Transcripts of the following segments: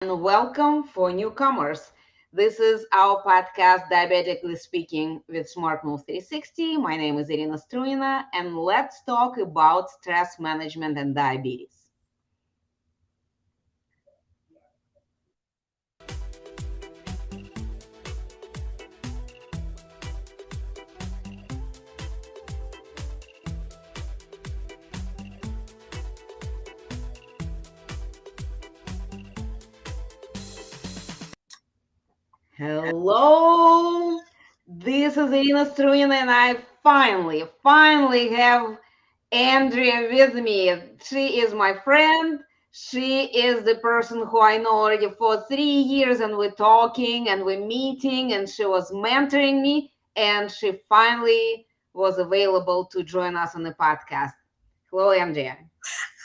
and welcome for newcomers. This is our podcast, Diabetically Speaking with Smart Move 360. My name is Irina Struina, and let's talk about stress management and diabetes. Hello, this is Irina Struina, and I finally have Andrea with me. She is my friend. She is the person who I know already for 3 years, and we're talking and we're meeting, and she was mentoring me, and she finally was available to join us on the podcast. Hello, Andrea.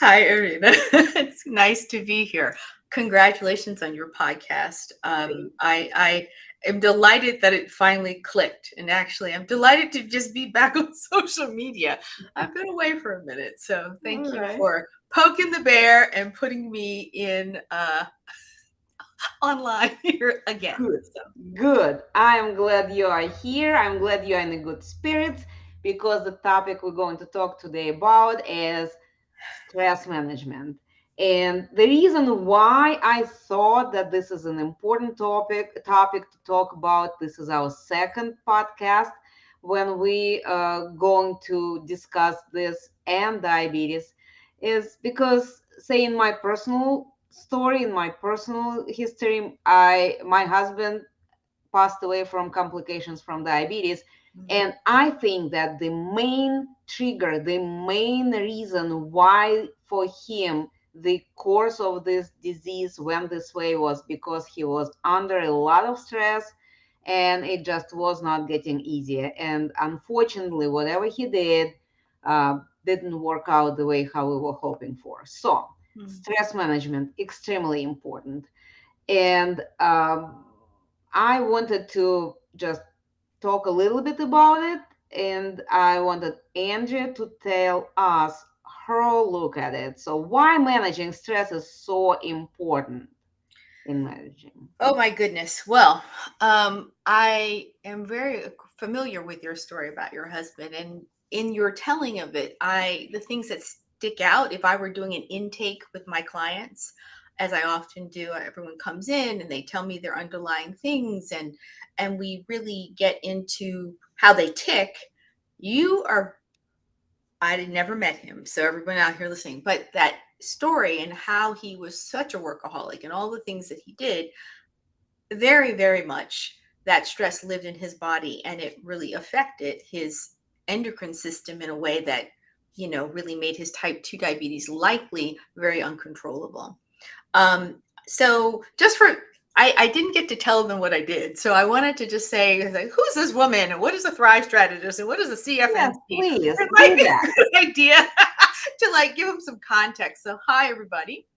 Hi, Irina. It's nice to be here. Congratulations on your podcast. I am delighted that it finally clicked. And actually, I'm delighted to just be back on social media. I've been away for a minute. So All thank you right. for poking the bear and putting me in online here again. Good. So. Good. I am glad you are here. I'm glad you are in a good spirits because the topic we're going to talk today about is stress management. And the reason why I thought that this is an important topic to talk about, this is our second podcast when we are going to discuss this and diabetes, is because, say, in my personal story, in my personal history, I my husband passed away from complications from diabetes. Mhm. And I think that the main trigger, the main reason why for him the course of this disease went this way was because he was under a lot of stress and it just was not getting easier. And unfortunately, whatever he did didn't work out the way how we were hoping for. So, Mhm. stress management, extremely important. And I wanted to just talk a little bit about it, and I wanted Andrea to tell us her look at it. So, why managing stress is so important in managing? Oh my goodness. Well, I am very familiar with your story about your husband, and in your telling of it, the things that stick out. If I were doing an intake with my clients, as I often do, everyone comes in and they tell me their underlying things, and we really get into how they tick. You are I had never met him, so everyone out here listening, but that story and how he was such a workaholic and all the things that he did, very, very much that stress lived in his body and it really affected his endocrine system in a way that, really made his type 2 diabetes likely very uncontrollable. So just for I didn't get to tell them what I did. So I wanted to just say, like, who's this woman and what is a Thrive strategist and what is a Yes, CFNC? please It might do be that. a good idea to like give them some context. So hi everybody.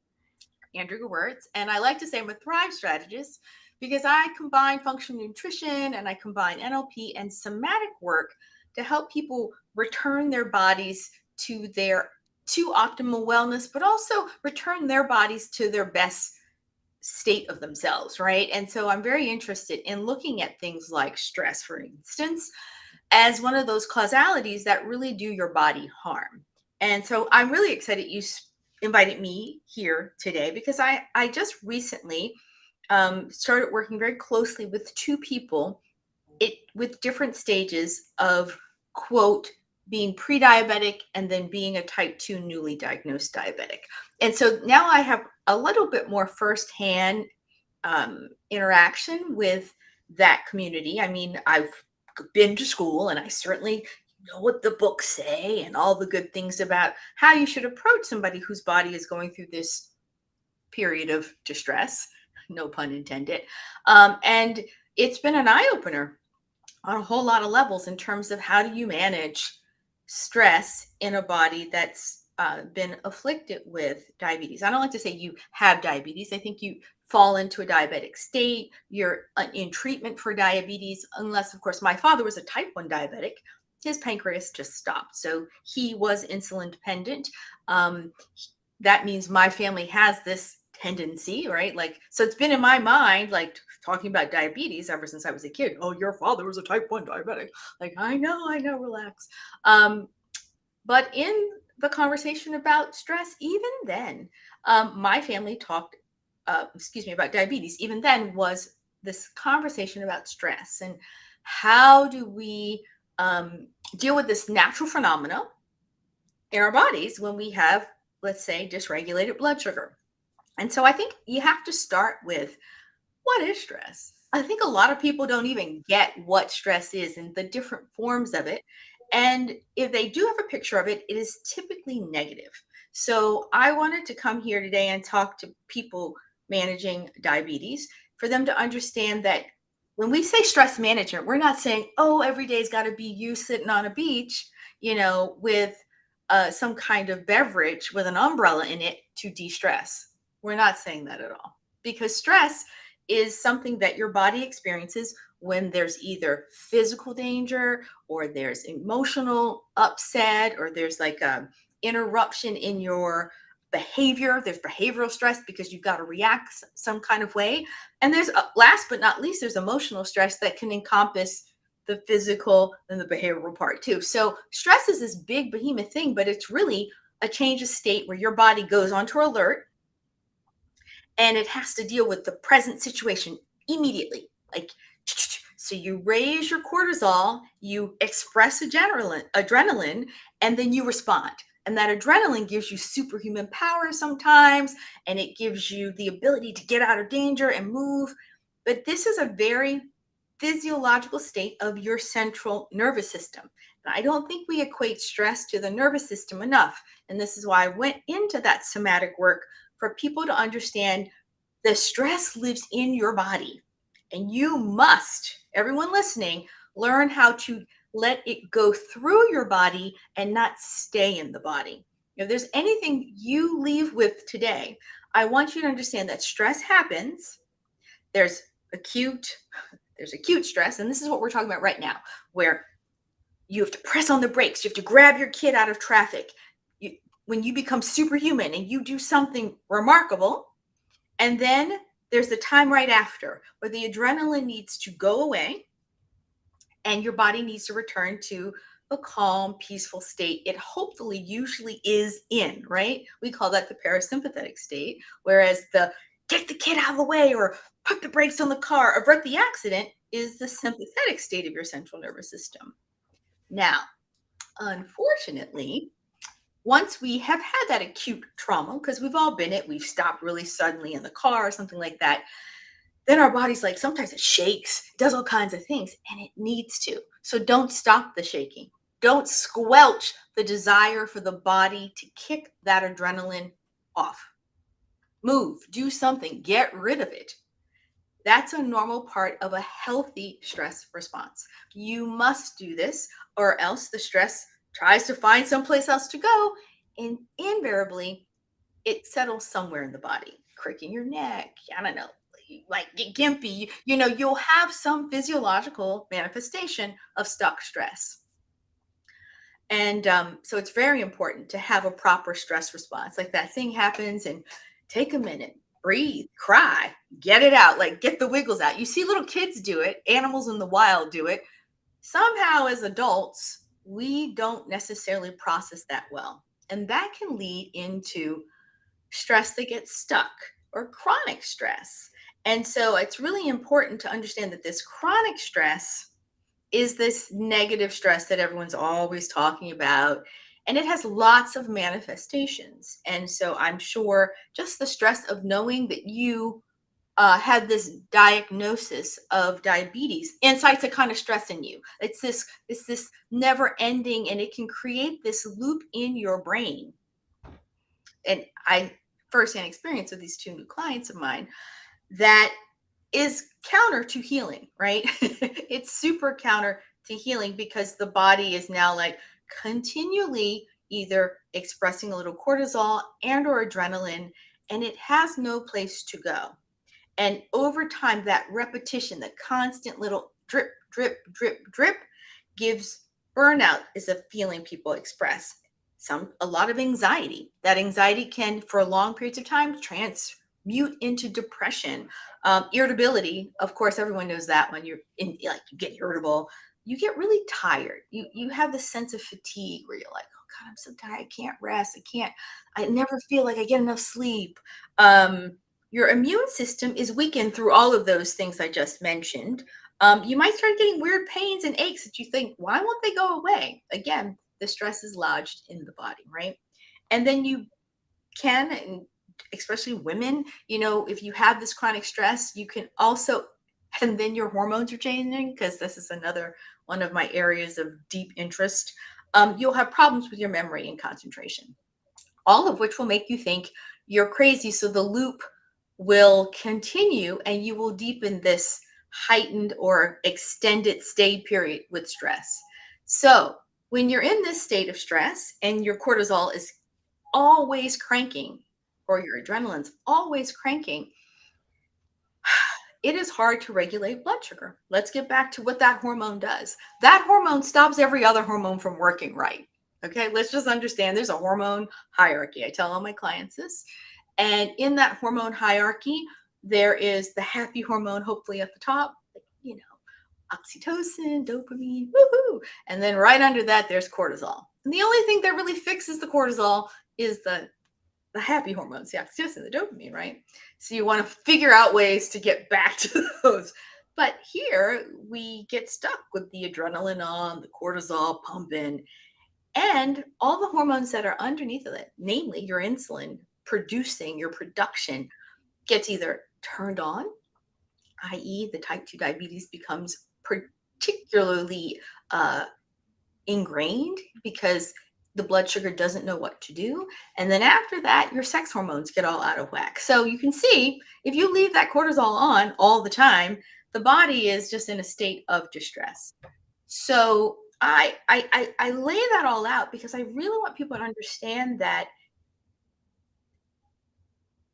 Andrea Gewirtz, and I like to say I'm a Thrive strategist because I combine functional nutrition and I combine NLP and somatic work to help people return their bodies to optimal wellness, but also return their bodies to their best state of themselves, right? And so I'm very interested in looking at things like stress, for instance, as one of those causalities that really do your body harm. And so I'm really excited you invited me here today because I just recently started working very closely with two people with different stages of quote being pre-diabetic and then being a type 2 newly diagnosed diabetic. And so now I have a little bit more firsthand interaction with that community. I mean, I've been to school and I certainly know what the books say and all the good things about how you should approach somebody whose body is going through this period of distress, no pun intended. And it's been an eye opener on a whole lot of levels in terms of how do you manage stress in a body that's been afflicted with diabetes. I don't like to say you have diabetes. I think you fall into a diabetic state. You're in treatment for diabetes, unless, of course, my father was a type 1 diabetic. His pancreas just stopped. So he was insulin dependent. Um, that means my family has this tendency, right? Like, so it's been in my mind, like talking about diabetes ever since I was a kid. Oh, your father was a type 1 diabetic. Like, I know, relax. Um, but in the conversation about stress, even then, my family talked, about diabetes. Even then, was this conversation about stress and how do we deal with this natural phenomena in our bodies when we have, let's say, dysregulated blood sugar. And so I think you have to start with, what is stress? I think a lot of people don't even get what stress is and the different forms of it. And if they do have a picture of it, it is typically negative. So I wanted to come here today and talk to people managing diabetes for them to understand that when we say stress management, we're not saying, oh, every day's got to be you sitting on a beach, with some kind of beverage with an umbrella in it to de stress. We're not saying that at all, because stress is something that your body experiences when there's either physical danger or there's emotional upset or there's like a interruption in your behavior. There's behavioral stress because you've got to react some kind of way. And there's, last but not least, there's emotional stress that can encompass the physical and the behavioral part too. So stress is this big behemoth thing, but it's really a change of state where your body goes onto alert and it has to deal with the present situation immediately. Like, so you raise your cortisol, you express adrenaline, and then you respond. And that adrenaline gives you superhuman power sometimes, and it gives you the ability to get out of danger and move. But this is a very physiological state of your central nervous system. And I don't think we equate stress to the nervous system enough. And this is why I went into that somatic work, for people to understand the stress lives in your body. And you must, everyone listening, learn how to let it go through your body and not stay in the body. If there's anything you leave with today, I want you to understand that stress happens. There's acute stress, and this is what we're talking about right now, where you have to press on the brakes, you have to grab your kid out of traffic. When you become superhuman and you do something remarkable, and then there's the time right after where the adrenaline needs to go away and your body needs to return to a calm, peaceful state. It hopefully usually is in, right? We call that the parasympathetic state, whereas the get the kid out of the way or put the brakes on the car, avert the accident, is the sympathetic state of your central nervous system. Now, unfortunately, once we have had that acute trauma, because we've all been it, we've stopped really suddenly in the car or something like that, then our body's like, sometimes it shakes, does all kinds of things, and it needs to. So don't stop the shaking. Don't squelch the desire for the body to kick that adrenaline off. Move, do something, get rid of it. That's a normal part of a healthy stress response. You must do this, or else the stress tries to find someplace else to go, and invariably it settles somewhere in the body, cricking your neck. I don't know, like get gimpy. You'll have some physiological manifestation of stuck stress. And so it's very important to have a proper stress response. Like that thing happens, and take a minute, breathe, cry, get it out, like get the wiggles out. You see little kids do it, animals in the wild do it. Somehow, as adults, we don't necessarily process that well. And that can lead into stress that gets stuck or chronic stress. And so it's really important to understand that this chronic stress is this negative stress that everyone's always talking about. And it has lots of manifestations. And so I'm sure just the stress of knowing that you had this diagnosis of diabetes incites a kind of stress in you. It's this never ending, and it can create this loop in your brain. And I firsthand experience with these two new clients of mine that is counter to healing, right? It's super counter to healing because the body is now like continually either expressing a little cortisol and or adrenaline, and it has no place to go. And over time, that repetition, the constant little drip, drip, drip, drip gives burnout, is a feeling people express. A lot of anxiety. That anxiety can, for long periods of time, mute into depression. Irritability, of course, everyone knows that when you're in, like, you get irritable, you get really tired. You have this sense of fatigue where you're like, oh God, I'm so tired. I can't rest. I never feel like I get enough sleep. Your immune system is weakened through all of those things I just mentioned. You might start getting weird pains and aches that you think, why won't they go away? Again, the stress is lodged in the body, right? And then you can, and especially women, if you have this chronic stress, you can also, and then your hormones are changing, because this is another one of my areas of deep interest. You'll have problems with your memory and concentration, all of which will make you think you're crazy. So the loop will continue and you will deepen this heightened or extended stay period with stress. So when you're in this state of stress and your cortisol is always cranking, or your adrenaline's always cranking, it is hard to regulate blood sugar. Let's get back to what that hormone does. That hormone stops every other hormone from working right. Okay, let's just understand there's a hormone hierarchy. I tell all my clients this. And in that hormone hierarchy, there is the happy hormone, hopefully at the top, oxytocin, dopamine, woohoo. And then right under that, there's cortisol. And the only thing that really fixes the cortisol is the happy hormones, the oxytocin, the dopamine, right? So you want to figure out ways to get back to those. But here we get stuck with the adrenaline on, the cortisol pumping, and all the hormones that are underneath of it, namely your insulin producing, your production, gets either turned on, i.e., the type 2 diabetes becomes particularly ingrained because the blood sugar doesn't know what to do. And then after that, your sex hormones get all out of whack. So you can see if you leave that cortisol on all the time, the body is just in a state of distress. So I lay that all out because I really want people to understand that,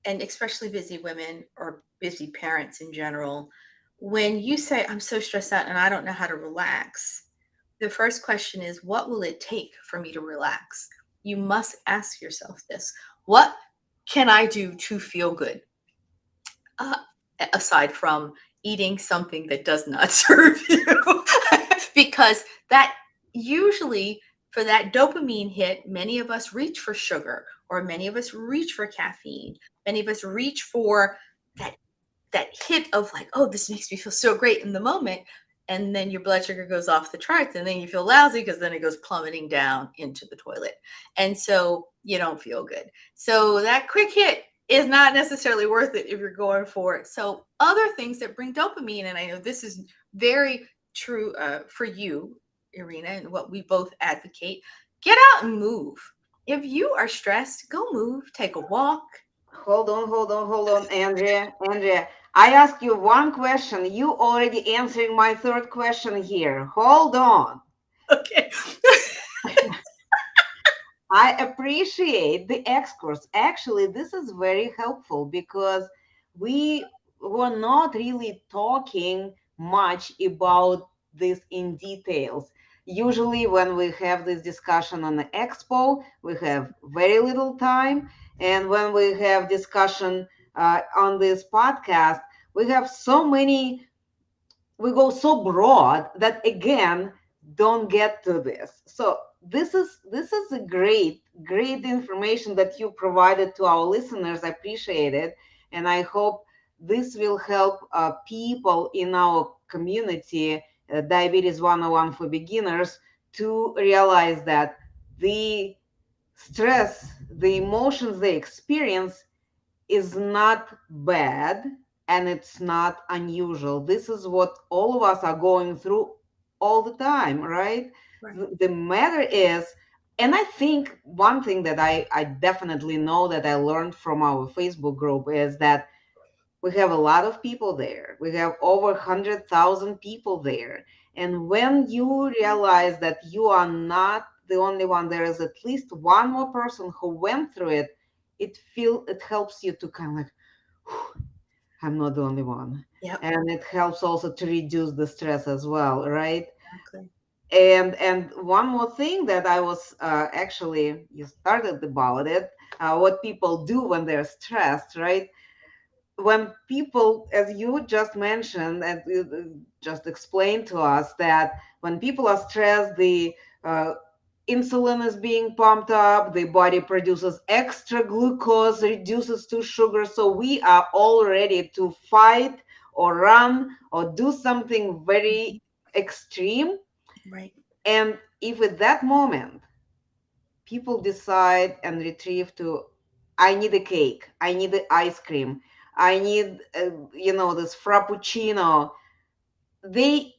and especially busy women or busy parents in general, when you say, I'm so stressed out and I don't know how to relax, the first question is, what will it take for me to relax? You must ask yourself this. What can I do to feel good? Aside from eating something that does not serve you. Because that usually, for that dopamine hit, many of us reach for sugar, or many of us reach for caffeine. Many of us reach for that hit of like, oh, this makes me feel so great in the moment. And then your blood sugar goes off the charts, and then you feel lousy because then it goes plummeting down into the toilet. And so you don't feel good. So that quick hit is not necessarily worth it if you're going for it. So other things that bring dopamine, and I know this is very true for you, Irina, and what we both advocate, get out and move. If you are stressed, go move, take a walk. Hold on, Andrea. Andrea, I asked you one question. You already answering my third question here. Hold on. Okay. I appreciate the excourse. Actually, this is very helpful because we were not really talking much about this in details. Usually, when we have this discussion on the expo, we have very little time. And when we have discussion on this podcast, we have so many, we go so broad that again don't get to this. So this is a great information that you provided to our listeners. I appreciate it, and I hope this will help people in our community, Diabetes 101 for beginners, to realize that the stress, the emotions they experience is not bad and it's not unusual. This is what all of us are going through all the time, right? Right. The matter is, and I think one thing that I definitely know that I learned from our Facebook group is that we have a lot of people there. We have over 100,000 people there. And when you realize that you are not the only one, there is at least one more person who went through it, it helps you to kind of like, "Whew, I'm not the only one." Yep. And it helps also to reduce the stress as well, right? Exactly. And one more thing that I was actually, you started about it, what people do when they're stressed, right? when people, as you just mentioned and just explained to us, that when people are stressed, the uh, insulin is being pumped up, the body produces extra glucose, reduces to sugar, so we are all ready to fight or run or do something very extreme. Right. And if at that moment people decide and retrieve to, I need a cake, I need the ice cream, I need this frappuccino, they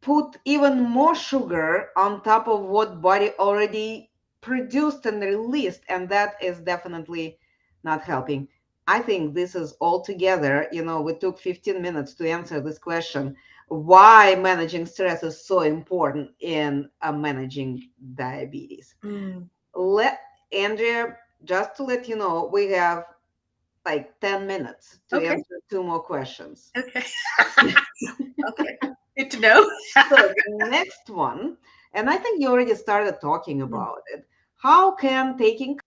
put even more sugar on top of what body already produced and released, and that is definitely not helping. I think this is all together, we took 15 minutes to answer this question, why managing stress is so important in managing diabetes. Mm. Let Andrea, just to let you know, we have like 10 minutes to Okay. answer two more questions. Okay. Okay. Good to know. So the next one, and I think you already started talking Mm. about it. How can taking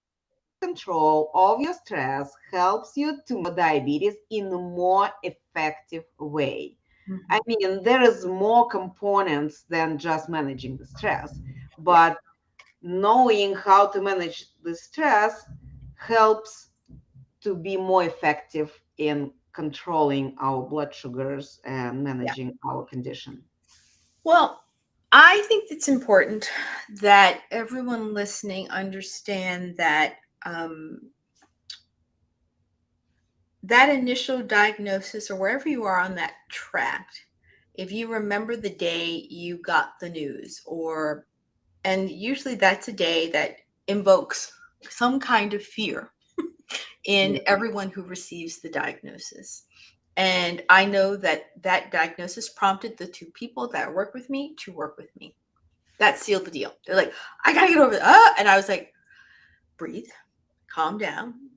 control of your stress helps you to manage diabetes in a more effective way? I Mhm. mean, there is more components than just managing the stress, Yeah. but knowing how to manage the stress helps to be more effective in controlling our blood sugars and Yeah. managing our condition. Well, I think it's important that everyone listening understand that that initial diagnosis or wherever you are on that track, if you remember the day you got the news, or and usually that's a day that invokes some kind of fear in Yeah. everyone who receives the diagnosis. And I know that that diagnosis prompted the two people that work with me to work with me. That sealed the deal. They're like, I gotta get over it. And I was like, breathe, calm down.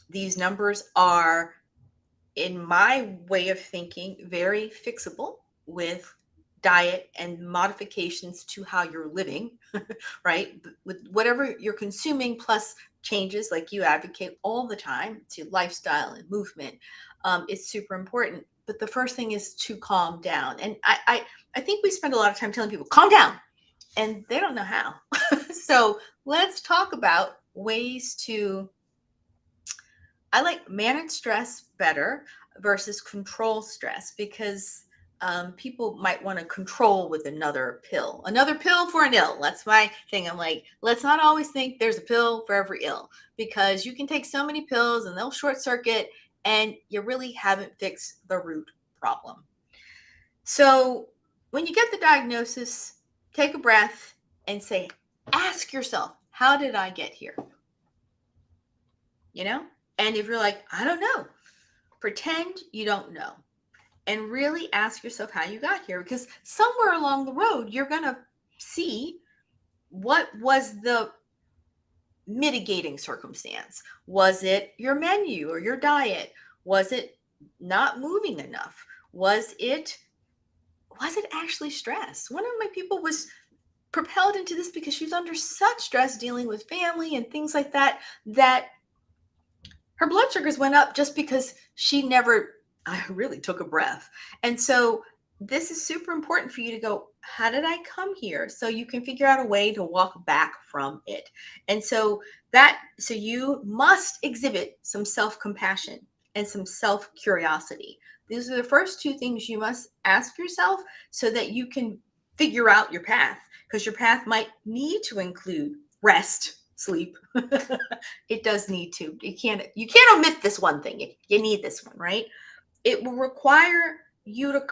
These numbers are, in my way of thinking, very fixable with diet and modifications to how you're living, right? With whatever you're consuming, plus changes like you advocate all the time to lifestyle and movement, it's super important. But the first thing is to calm down. And I think we spend a lot of time telling people, calm down, and they don't know how. So let's talk about ways to, I like manage stress better versus control stress, because people might want to control with another pill for an ill. That's my thing. I'm like, let's not always think there's a pill for every ill, because you can take so many pills and they'll short circuit and you really haven't fixed the root problem. So when you get the diagnosis, take a breath and say, ask yourself, how did I get here? You know? And if you're like, I don't know, pretend you don't know and really ask yourself how you got here, because somewhere along the road you're going to see what was the mitigating circumstance. Was it your menu or your diet? Was it not moving enough? Was it actually stress? One of my people was propelled into this because she was under such stress dealing with family and things like that, that her blood sugars went up just because she never, I really took a breath. And so this is super important for you to go, how did I come here? So you can figure out a way to walk back from it. And so you must exhibit some self-compassion and some self-curiosity. These are the first two things you must ask yourself so that you can figure out your path, because your path might need to include rest, sleep. It does need to. You can't omit this one thing. You need this one, right? It will require you to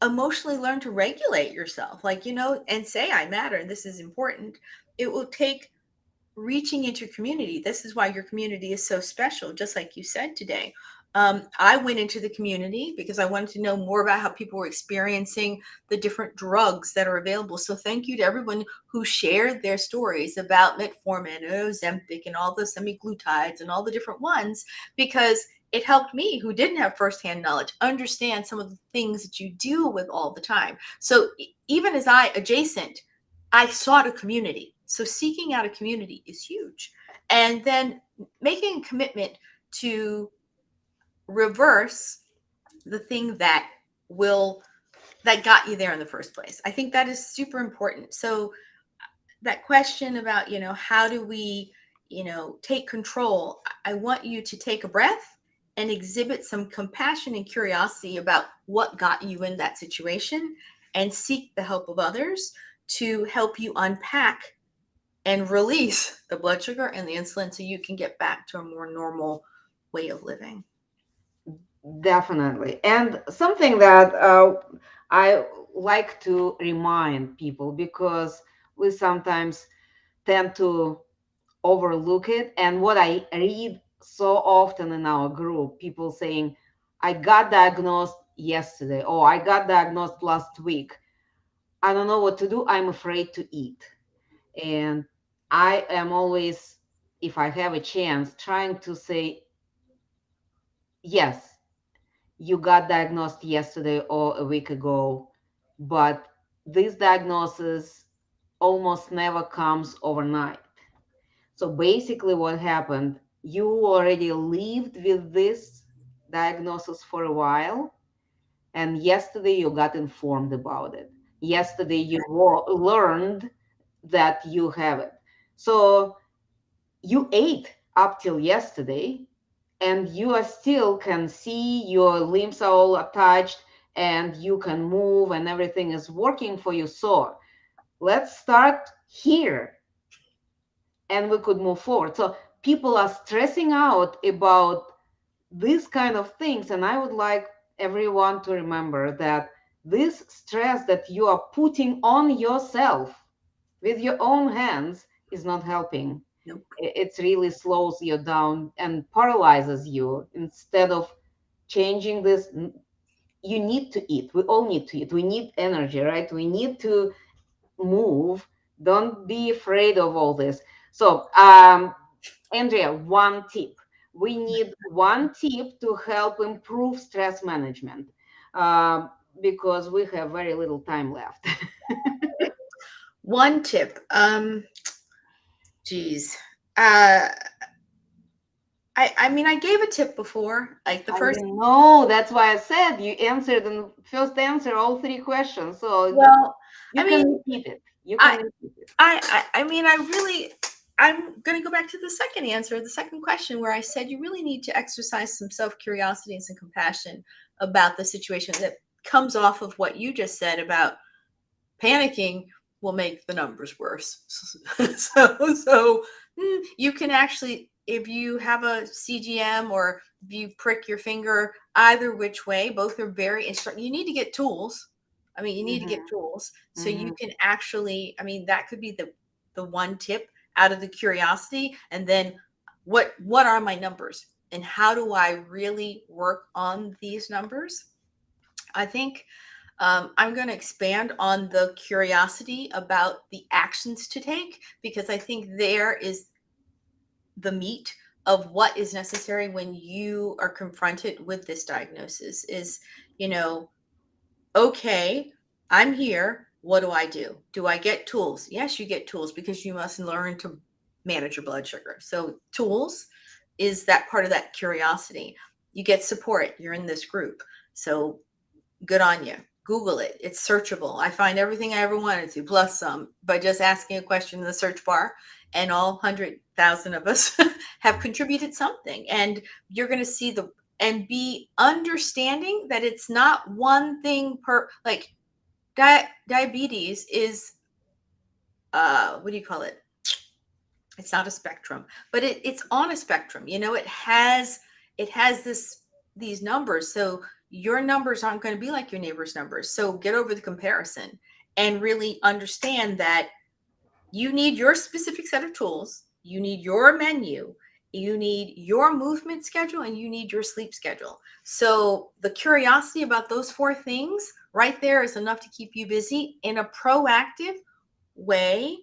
emotionally learn to regulate yourself, like, and say, I matter, and this is important. It will take reaching into community. This is why your community is so special, just like you said today. I went into the community because I wanted to know more about how people were experiencing the different drugs that are available. So thank you to everyone who shared their stories about metformin and Ozempic and all the semaglutides and all the different ones, because it helped me, who didn't have firsthand knowledge, understand some of the things that you deal with all the time. So even as I sought a community. So seeking out a community is huge. And then making a commitment to reverse the thing will that got you there in the first place. I think that is super important. So that question about, how do we, take control, I want you to take a breath and exhibit some compassion and curiosity about what got you in that situation, and seek the help of others to help you unpack and release the blood sugar and the insulin so you can get back to a more normal way of living. Definitely. And something that I like to remind people, because we sometimes tend to overlook it. And what I read so often in our group, people saying, I got diagnosed yesterday, or I got diagnosed last week. I don't know what to do. I'm afraid to eat. And I am always, if I have a chance, trying to say, yes, you got diagnosed yesterday or a week ago, but this diagnosis almost never comes overnight. So basically, what happened, you already lived with this diagnosis for a while, and yesterday you got informed about it. Yesterday you learned that you have it. So you ate up till yesterday, and you are still can see your limbs are all attached, and you can move, and everything is working for you. So let's start here, and we could move forward. So people are stressing out about these kind of things, and I would like everyone to remember that this stress that you are putting on yourself with your own hands is not helping. Nope. It really slows you down and paralyzes you. Instead of changing this, you need to eat. We all need to eat. We need energy, right? We need to move. Don't be afraid of all this. So, Andrea, one tip. We need one tip to help improve stress management, because we have very little time left. One tip. Geez. Uh, I mean, I gave a tip before, like the I first. know. That's why I said you answered in first answer all three questions. So Well, I you can mean, repeat it. You I, can repeat it. I mean, I'm going to go back to the second answer, the second question, where I said you really need to exercise some self curiosity and some compassion about the situation that comes off of what you just said about panicking will make the numbers worse. So you can actually, if you have a CGM or if you prick your finger, either which way, both are very instructive. You need to get tools. I mean, you need to get Hmm. tools so you Hmm. can actually, I mean, that could be the one tip out of the curiosity. And then what are my numbers and how do I really work on these numbers? I think I'm going to expand on the curiosity about the actions to take, because I think there is the meat of what is necessary when you are confronted with this diagnosis is, you know, okay, I'm here. What do I do? Do I get tools? Yes, you get tools because you must learn to manage your blood sugar. So, tools is that part of that curiosity. You get support. You're in this group. So, good on you. Google it. It's searchable. I find everything I ever wanted to, plus some, by just asking a question in the search bar. And all 100,000 of us have contributed something. And you're going to see and be understanding that it's not one thing like diabetes is, what do you call it? It's not a spectrum, but it's on a spectrum. It has these numbers. So your numbers aren't going to be like your neighbor's numbers. So get over the comparison and really understand that you need your specific set of tools, you need your menu, you need your movement schedule, and you need your sleep schedule. So the curiosity about those four things right there is enough to keep you busy in a proactive way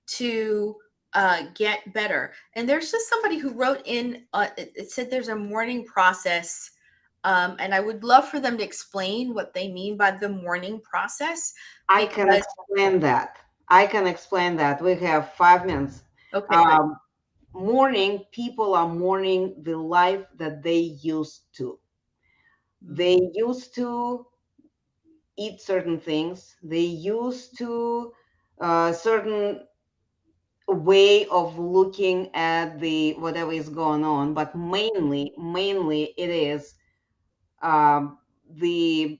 to get better. And there's just somebody who wrote in, it said there's a morning process. And I would love for them to explain what they mean by the morning process. I can Because, explain that. I can explain that. We have 5 minutes. okay, good. Um, Mourning, people are mourning the life that they used to. They used to eat certain things. They used to certain way of looking at the whatever is going on, but mainly it is um, the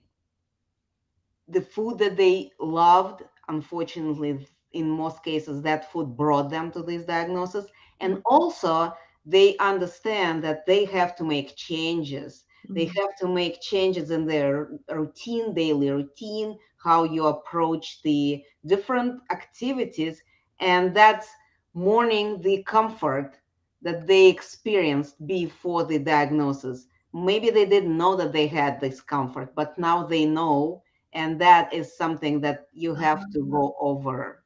the food that they loved. Unfortunately, in most cases, that food brought them to this diagnosis. And also, they understand that they have to make changes. They have to make changes in their routine, daily routine, how you approach the different activities. And that's mourning the comfort that they experienced before the diagnosis. Maybe they didn't know that they had this comfort, but now they know, and that is something that you have to go over.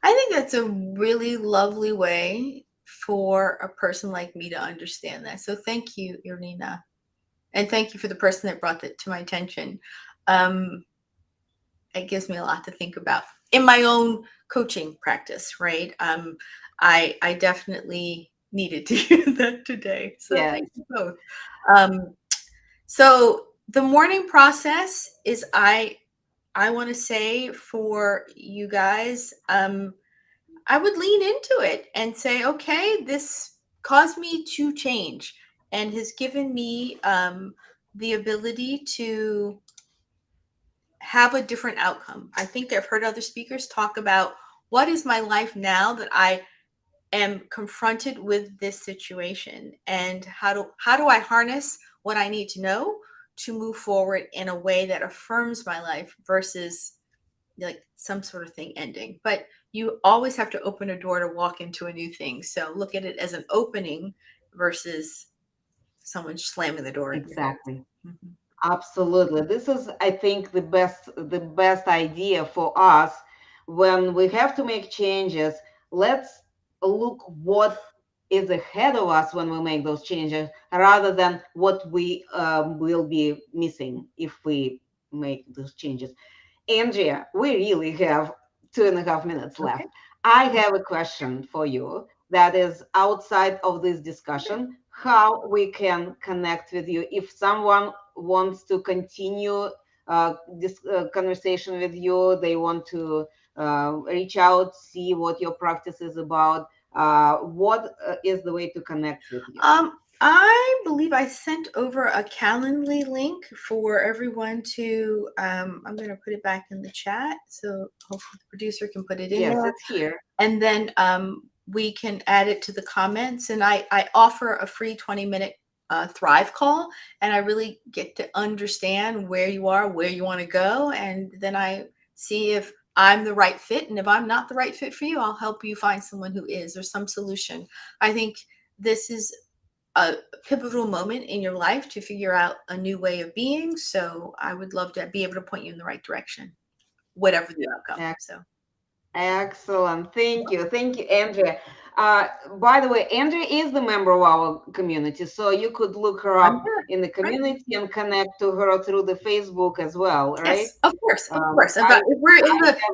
I think that's a really lovely way for a person like me to understand that. So thank you, Irina. And thank you for the person that brought that to my attention. Um, it gives me a lot to think about in my own coaching practice, right? I definitely needed to hear that today. So Yes. thank you both. Um, so the morning process is I want to say for you guys, I would lean into it and say, okay, this caused me to change and has given me the ability to have a different outcome. I think I've heard other speakers talk about what is my life now that I am confronted with this situation, and how do I harness what I need to know to move forward in a way that affirms my life versus like some sort of thing ending. But you always have to open a door to walk into a new thing. So look at it as an opening versus someone slamming the door in your face. Exactly. Mhm. Absolutely. This is, I think, the best idea for us when we have to make changes. Let's look what is ahead of us when we make those changes, rather than what we will be missing if we make those changes. Andrea, we really have 2.5 minutes Okay. left. I have a question for you that is outside of this discussion. How we can connect with you if someone wants to continue this conversation with you, they want to reach out, see what your practice is about. What is the way to connect with you? I believe I sent over a Calendly link for everyone to. I'm going to put it back in the chat, so hopefully the producer can put it in Yes, there, it's here. and then we can add it to the comments. And I offer a free 20-minute Thrive call, and I really get to understand where you are, where you want to go, and then I see if I'm the right fit, and if I'm not the right fit for you, I'll help you find someone who is, or some solution. I think this is a pivotal moment in your life to figure out a new way of being. So I would love to be able to point you in the right direction, whatever the outcome. So Excellent. Thank you. Thank you, Andrea. Uh, by the way, Andrea is the member of our community, so you could look her I'm up here. in the Right. community and connect to her through the Facebook as well, right? Yes, of course, of course. I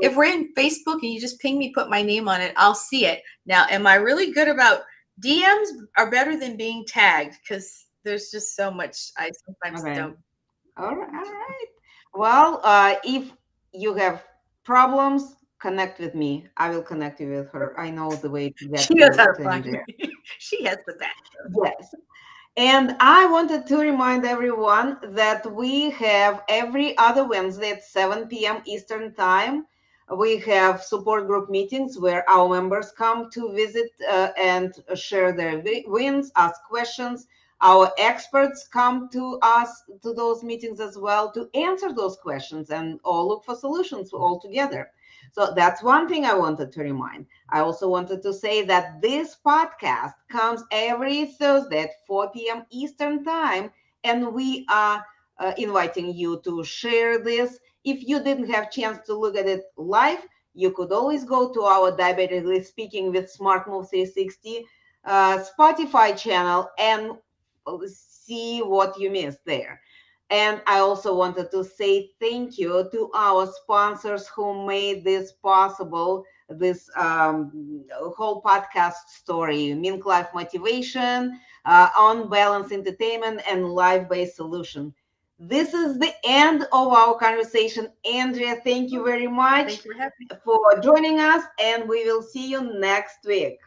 If we're in Facebook and you just ping me, put my name on it, I'll see it. Now, am I really good about DMs? Are better than being tagged because there's just so much I sometimes okay. don't. All right. All right. Well, if you have problems, connect with me. I will connect you with her. I know the way to She get knows how to to find Andrea. me. She has the back. Yes. And I wanted to remind everyone that we have every other Wednesday at 7 p.m. Eastern Time. We have support group meetings where our members come to visit and share their wins, ask questions. Our experts come to us to those meetings as well to answer those questions and all look for solutions all together. So that's one thing I wanted to remind. I also wanted to say that this podcast comes every Thursday at 4 p.m. Eastern Time, and we are inviting you to share this. If you didn't have chance to look at it live, you could always go to our Diabetically Speaking with Smart Move 360 Spotify channel and see what you missed there. And I also wanted to say thank you to our sponsors who made this possible, this whole podcast story: Mink Life Motivation, On Balance Entertainment, and Life Based Solution. This is the end of our conversation. Andrea, thank you very much Thank you for having me. for joining us, and we will see you next week.